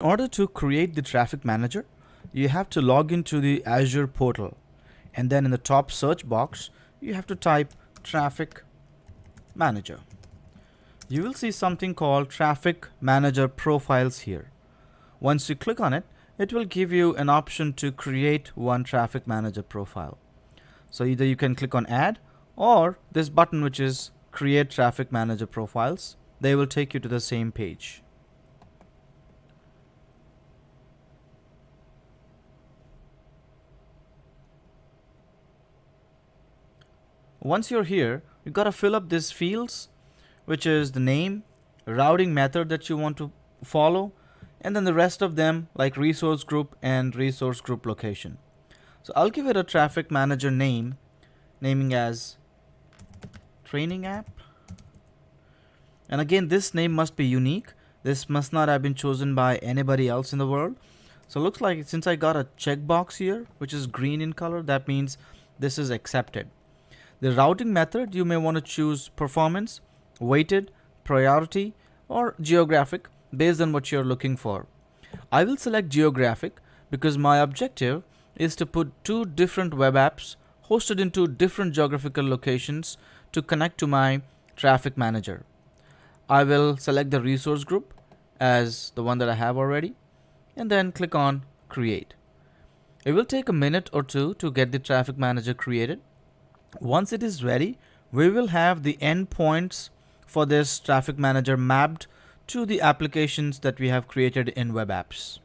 In order to create the traffic manager, you have to log into the Azure portal, and then in the top search box you have to type traffic manager. You will see something called traffic manager profiles here. Once you click on it, it will give you an option to create one traffic manager profile. So either you can click on add, or this button which is create traffic manager profiles. They will take you to the same page. Once you're here, you got to fill up these fields, which is the name, routing method that you want to follow, and then the rest of them like resource group and resource group location. So I'll give it a traffic manager name, naming as training app. And again, this name must be unique. This must not have been chosen by anybody else in the world. So it looks like since I got a checkbox here, which is green in color, that means this is accepted. The routing method, you may want to choose performance, weighted, priority, or geographic based on what you're looking for. I will select geographic because my objective is to put two different web apps hosted in two different geographical locations to connect to my traffic manager. I will select the resource group as the one that I have already, and then click on create. It will take a minute or two to get the traffic manager created. Once it is ready, we will have the endpoints for this traffic manager mapped to the applications that we have created in web apps.